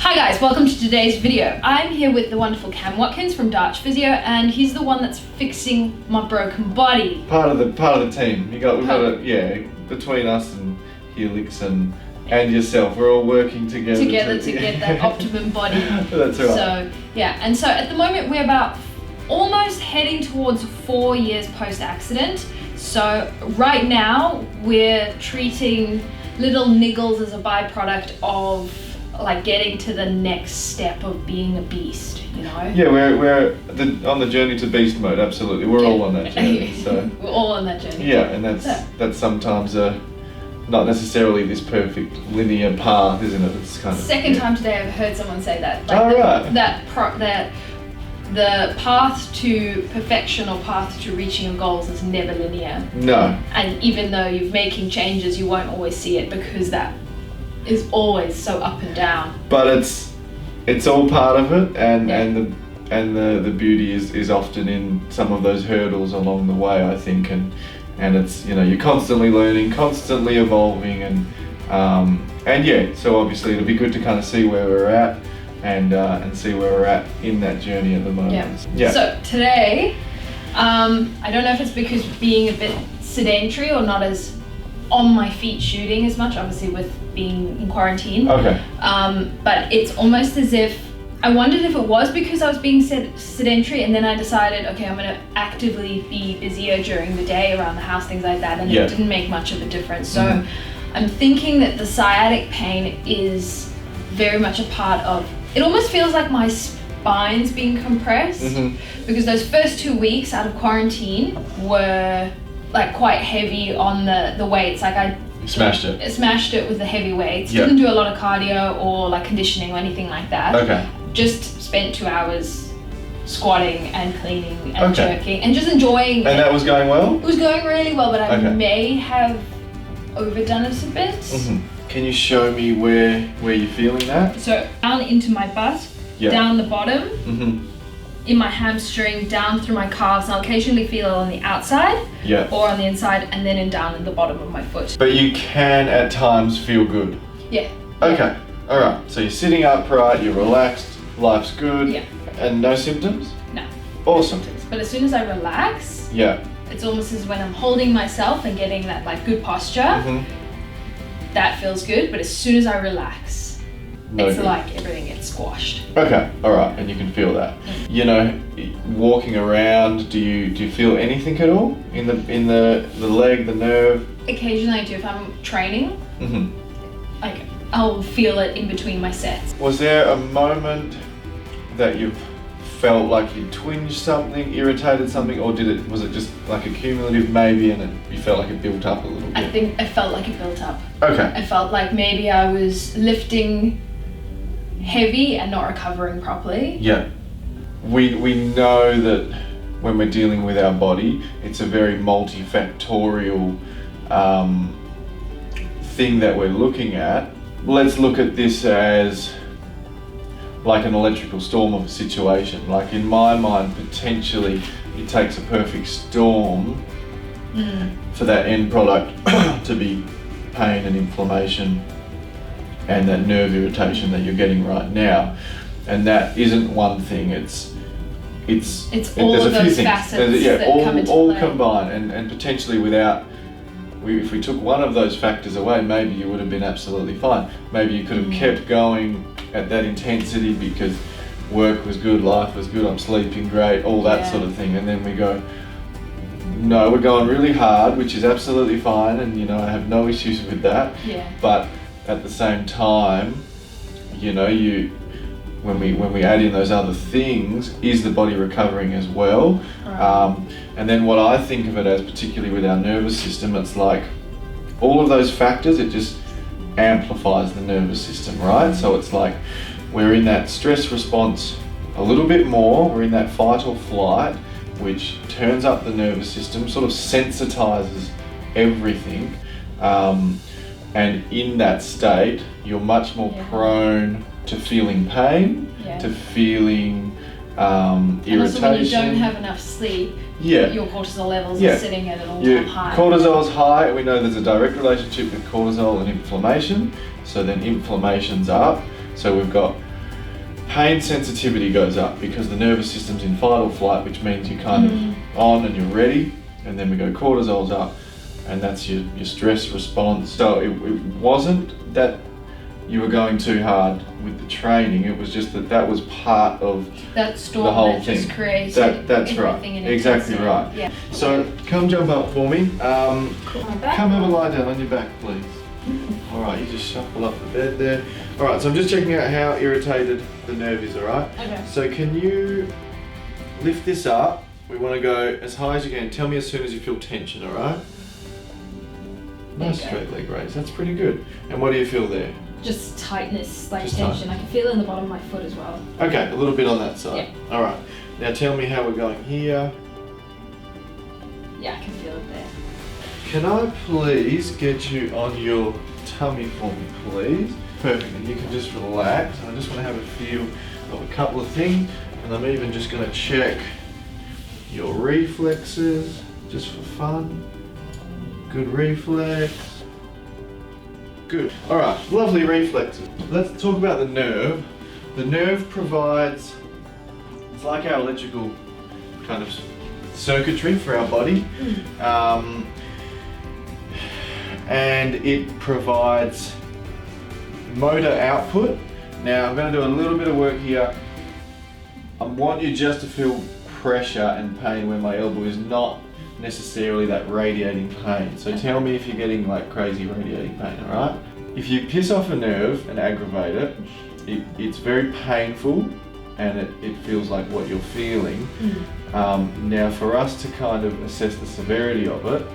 Hi guys, welcome to today's video. I'm here with the wonderful Cam Watkins from Darch Physio, and he's the one that's fixing my broken body. Part of the team. We've got between us and Helix and yourself, we're all working together to get that optimum body. That's right. So yeah, and so at the moment we're about almost heading towards 4 years post-accident. So right now we're treating little niggles as a byproduct of like getting to the next step of being a beast, you know? Yeah, we're on the journey to beast mode, absolutely. We're all on that journey. So we're all on that journey. Yeah, and that's sometimes not necessarily this perfect linear path, isn't it? It's kind of second time today I've heard someone say that. Like right. That the path to perfection or path to reaching your goals is never linear. No. And even though you're making changes, you won't always see it because that is always so up and down. But it's all part of it, and the beauty is often in some of those hurdles along the way, I think, and it's, you know, you're constantly learning, constantly evolving, and yeah, so obviously it'll be good to kind of see where we're at and see where we're at in that journey at the moment. Yeah. So today, I don't know if it's because being a bit sedentary or not as on my feet shooting as much, obviously with being in quarantine. Okay. But it's almost as if I wondered if it was because I was being sedentary, and then I decided, okay, I'm going to actively be busier during the day around the house, things like that, and it didn't make much of a difference. So I'm thinking that the sciatic pain is very much a part of, it almost feels like my spine's being compressed, because those first 2 weeks out of quarantine were like quite heavy on the weights. Like I smashed it with the heavy weights. Didn't do a lot of cardio or like conditioning or anything like that. Okay. Just spent 2 hours squatting and cleaning and jerking and just enjoying it. And that was going well? It was going really well, but I may have overdone it a bit. Can you show me where you're feeling that? So down into my butt, down the bottom, in my hamstring, down through my calves, and I'll occasionally feel it on the outside or on the inside, and then down in the bottom of my foot. But you can at times feel good? Yeah. Okay, alright. So you're sitting upright, you're relaxed, life's good, and no symptoms? No. Awesome. No symptoms. But as soon as I relax, it's almost as when I'm holding myself and getting that like good posture, that feels good, but as soon as I relax, it's like everything gets squashed. Okay, all right, and you can feel that. You know, walking around, do you feel anything at all in the leg, the nerve? Occasionally I do. If I'm training, like I'll feel it in between my sets. Was there a moment that you've felt like you twinged something, irritated something, or was it just like a cumulative maybe, and you felt like it built up a little bit? I think I felt like it built up. Okay. I felt like maybe I was lifting heavy and not recovering properly. Yeah. We know that when we're dealing with our body, it's a very multifactorial thing that we're looking at. Let's look at this as like an electrical storm of a situation. Like in my mind, potentially it takes a perfect storm for that end product to be pain and inflammation and that nerve irritation that you're getting right now. And that isn't one thing, it's all of those facets that come into all play. combined, and potentially if we took one of those factors away, maybe you would have been absolutely fine. Maybe you could have kept going at that intensity because work was good, life was good, I'm sleeping great, all that sort of thing. And then we go, no, we're going really hard, which is absolutely fine, and you know, I have no issues with that. Yeah. But at the same time, you know, when we add in those other things, is the body recovering as well? Right. And then what I think of it as, particularly with our nervous system, it's like all of those factors, it just amplifies the nervous system, right? So it's like we're in that stress response a little bit more, we're in that fight or flight, which turns up the nervous system, sort of sensitizes everything. And in that state, you're much more prone to feeling pain, to feeling irritation. And also when you don't have enough sleep, your cortisol levels are sitting at an all-time high. Cortisol's high. We know there's a direct relationship with cortisol and inflammation. So then inflammation's up. So we've got pain sensitivity goes up because the nervous system's in fight or flight, which means you're kind of on and you're ready, and then we go cortisol's up, and that's your stress response. So it wasn't that you were going too hard with the training, it was just that was part of that storm the whole that thing. Just creates that's right. Exactly right. Yeah. So come jump up for me. Come have a lie down on your back, please. Alright, you just shuffle up the bed there. Alright, so I'm just checking out how irritated the nerve is, alright? Okay. So can you lift this up? We want to go as high as you can. Tell me as soon as you feel tension, alright? Nice straight leg raise, that's pretty good. And what do you feel there? Just tightness, like Just tension. tight. I can feel it in the bottom of my foot as well. Okay, a little bit on that side. Yeah. Alright, now tell me how we're going here. Yeah, I can feel it there. Can I please get you on your tummy for me, please? Perfect, and you can just relax. I just want to have a feel of a couple of things, and I'm even just going to check your reflexes, just for fun. Good reflex. Good. Alright, lovely reflexes. Let's talk about the nerve. The nerve provides, it's like our electrical kind of circuitry for our body. And it provides motor output. Now I'm going to do a little bit of work here. I want you just to feel pressure and pain where my elbow is not necessarily that radiating pain. So tell me if you're getting like crazy radiating pain, alright? If you piss off a nerve and aggravate it, it's very painful and it feels like what you're feeling. Now for us to kind of assess the severity of it,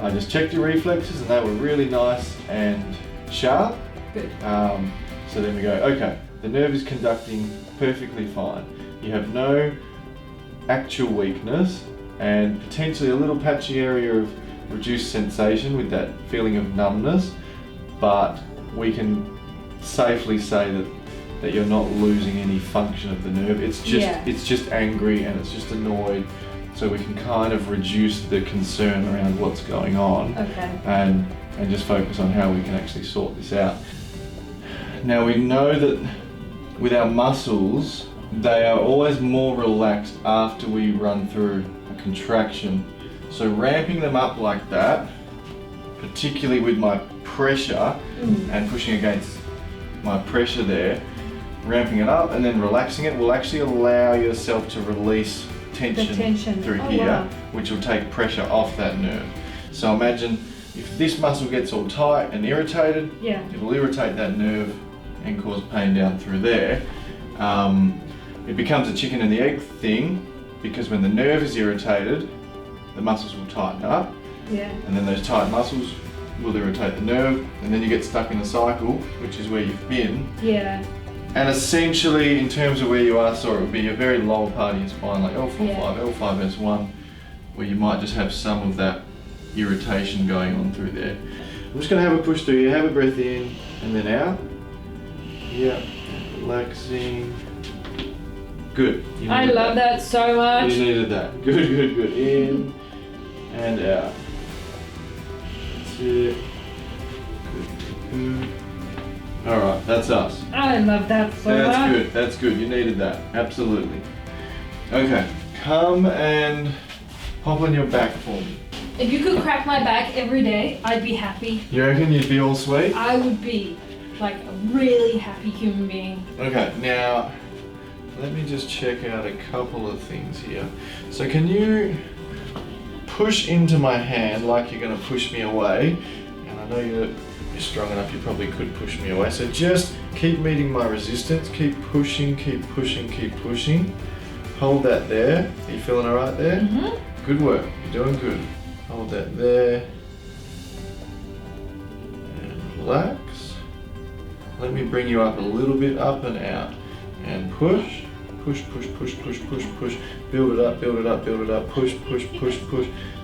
I just checked your reflexes and they were really nice and sharp. Good. So then we go, okay, the nerve is conducting perfectly fine. You have no actual weakness and potentially a little patchy area of reduced sensation with that feeling of numbness, but we can safely say that you're not losing any function of the nerve. It's just angry and it's just annoyed. So we can kind of reduce the concern around what's going on, and just focus on how we can actually sort this out. Now we know that with our muscles, they are always more relaxed after we run through a contraction. So ramping them up like that, particularly with my pressure and pushing against my pressure there, ramping it up and then relaxing it will actually allow yourself to release tension through here, which will take pressure off that nerve. So imagine if this muscle gets all tight and irritated, it will irritate that nerve and cause pain down through there. It becomes a chicken and the egg thing, because when the nerve is irritated, the muscles will tighten up, and then those tight muscles will irritate the nerve, and then you get stuck in a cycle, which is where you've been. And essentially, in terms of where you are, so it would be a very lower part of your spine, like L4-5, L5-S1, where you might just have some of that irritation going on through there. I'm just going to have a push through here, have a breath in and then out. Relaxing. Good. I love that so much. You needed that. Good. In and out. That's it. Good. Alright, that's us. I love that so much. That's good. You needed that. Absolutely. Okay, come and hop on your back for me. If you could crack my back every day, I'd be happy. You reckon you'd be all sweet? I would be like a really happy human being. Okay, now let me just check out a couple of things here. So can you push into my hand like you're going to push me away? And I know you're strong enough, you probably could push me away. So just keep meeting my resistance, keep pushing. Hold that there. Are you feeling all right there? Good work, you're doing good. Hold that there. And relax. Let me bring you up a little bit, up and out. And push. Push. Build it up. Push.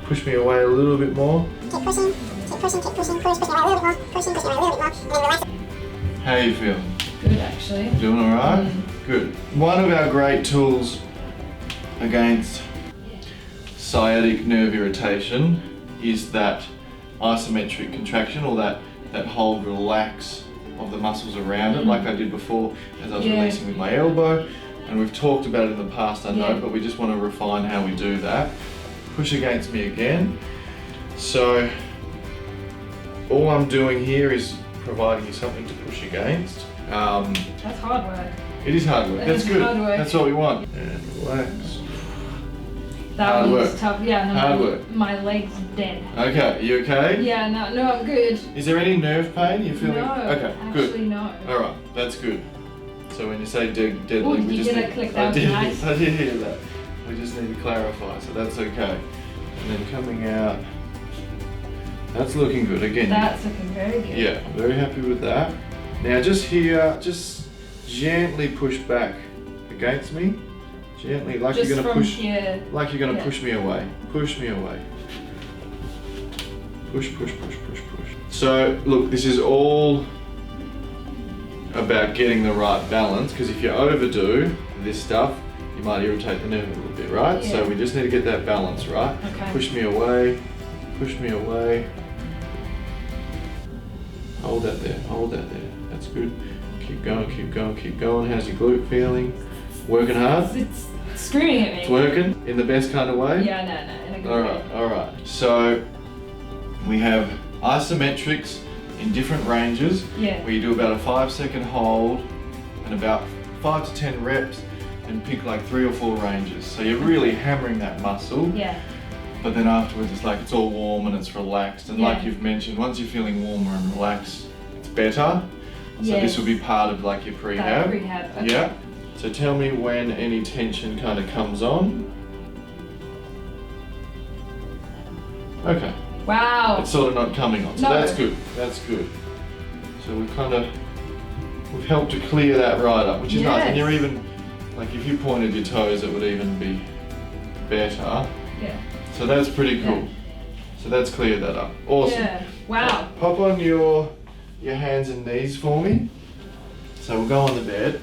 Push me away a little bit more. Keep pushing, push me away a little bit more, push me away a little bit more, and then relax. How are you feeling? Good, actually. Doing all right? Good. One of our great tools against sciatic nerve irritation is that isometric contraction, or that hold relax of the muscles around it, like I did before as I was releasing with my elbow. And we've talked about it in the past, I know, but we just want to refine how we do that. Push against me again. So all I'm doing here is providing you something to push against. That's hard work. It is hard work. That's good. Hard work. That's what we want. And relax. That hard was work. tough. Yeah, no, hard work. My leg's dead. Okay, you okay? Yeah, no, I'm good. Is there any nerve pain? You feeling? No, okay, actually good. no. All right, that's good. So when you say dead Ooh, leg, we you just get a need, click, that was nice. I did hear that. We just need to clarify, so that's okay. And then coming out. That's looking good again. That's looking very good. Yeah, I'm very happy with that. Now just here, just gently push back against me. Gently, like just you're gonna push. Here. Like you're gonna push me away. Push me away. Push, push, push, push, push. So look, this is all about getting the right balance, because if you overdo this stuff, you might irritate the nerve a little bit, right? Yeah. So we just need to get that balance, right? Okay. Push me away. Push me away. Hold that there. Hold that there. That's good. Keep going, keep going, keep going. How's your glute feeling? Working hard? It's screaming at me. It's working in the best kind of way? Yeah, no, in a good way. Alright. So we have isometrics in different ranges. Yeah. Where you do about a 5-second hold and about 5 to 10 reps and pick like 3 or 4 ranges. So you're really hammering that muscle. Yeah. But then afterwards it's like it's all warm and it's relaxed. And like you've mentioned, once you're feeling warmer and relaxed, it's better. So this will be part of like your prehab. Prehab. Okay. Yeah. So tell me when any tension kind of comes on. Okay. Wow. It's sort of not coming on. So that's good. That's good. So we've helped to clear that right up, which is nice. And you're even, like if you pointed your toes, it would even be better. Yeah. So that's pretty cool. Yeah. So that's cleared that up. Awesome. Yeah. Wow. Pop on your hands and knees for me. So we'll go on the bed.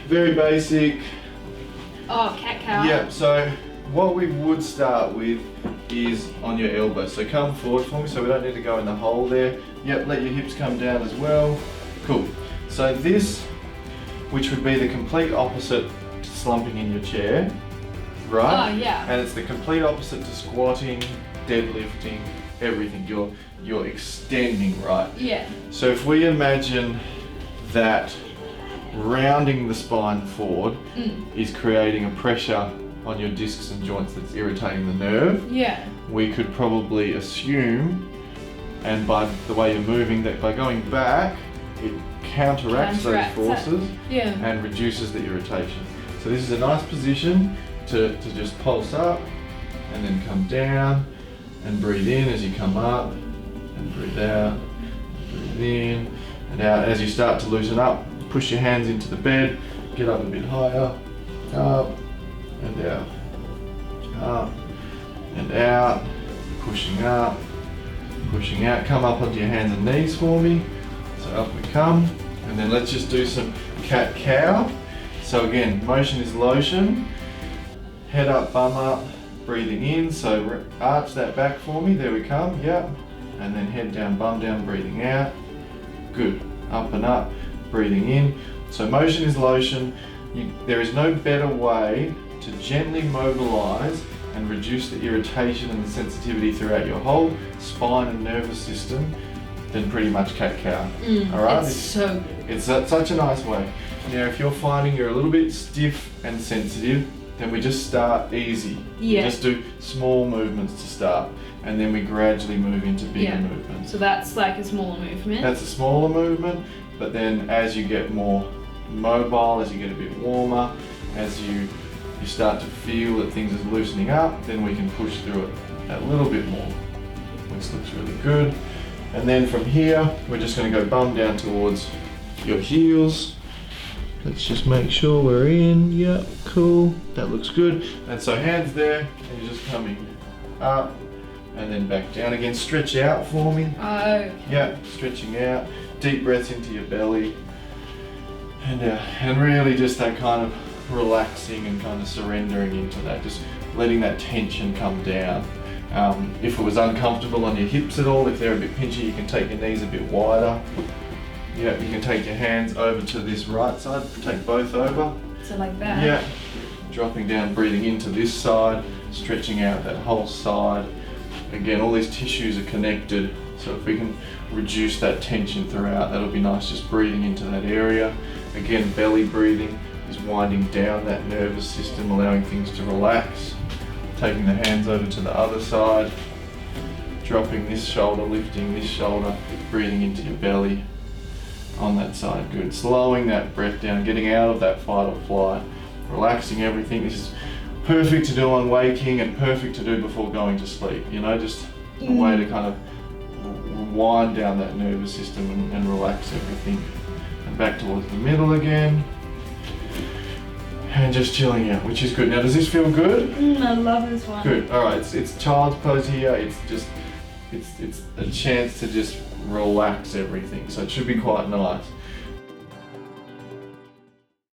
Very basic. Oh, cat-cow. Yeah, so what we would start with is on your elbow. So come forward for me, so we don't need to go in the hole there. Yep, let your hips come down as well. Cool. So this, which would be the complete opposite to slumping in your chair, right? Oh, yeah. And it's the complete opposite to squatting, deadlifting, everything. You're extending, right? Yeah. So if we imagine that rounding the spine forward is creating a pressure on your discs and joints that's irritating the nerve, we could probably assume, and by the way you're moving, that by going back, it counteracts those forces and reduces the irritation. So this is a nice position to just pulse up and then come down and breathe in as you come up and breathe out, breathe in and out. As you start to loosen up, push your hands into the bed, get up a bit higher, up and out, up and out, pushing up, pushing out. Come up onto your hands and knees for me. So up we come, and then let's just do some cat-cow. So again, motion is lotion, head up, bum up, breathing in. So arch that back for me, there we come, yep. And then head down, bum down, breathing out. Good, up and up, breathing in. So motion is lotion. There is no better way to gently mobilize and reduce the irritation and the sensitivity throughout your whole spine and nervous system than pretty much cat-cow. All right? It's so good. It's such a nice way. Now, if you're finding you're a little bit stiff and sensitive, then we just start easy. Yeah. We just do small movements to start, and then we gradually move into bigger movements. So that's like a smaller movement. That's a smaller movement, but then as you get more mobile, as you get a bit warmer, as you start to feel that things are loosening up, then we can push through it a little bit more, which looks really good. And then from here, we're just going to go bum down towards your heels. Let's just make sure we're in. Yep, cool. That looks good. And so hands there, and you're just coming up and then back down again. Stretch out for me. Okay. Yep, stretching out. Deep breaths into your belly. And really just that kind of relaxing and kind of surrendering into that. Just letting that tension come down. If it was uncomfortable on your hips at all, if they're a bit pinchy, you can take your knees a bit wider. Yeah, you can take your hands over to this right side, take both over. So like that? Yeah, dropping down, breathing into this side, stretching out that whole side. Again, all these tissues are connected, so if we can reduce that tension throughout, that'll be nice, just breathing into that area. Again, belly breathing is winding down that nervous system, allowing things to relax. Taking the hands over to the other side, dropping this shoulder, lifting this shoulder, breathing into your belly on that side. Good. Slowing that breath down, getting out of that fight or flight, relaxing everything. This is perfect to do on waking and perfect to do before going to sleep. You know, just a way to kind of wind down that nervous system and relax everything. And back towards the middle again. And just chilling out, which is good. Now, does this feel good? I love this one. Good. All right. It's child's pose here. It's just, it's a chance to just relax everything. So it should be quite nice.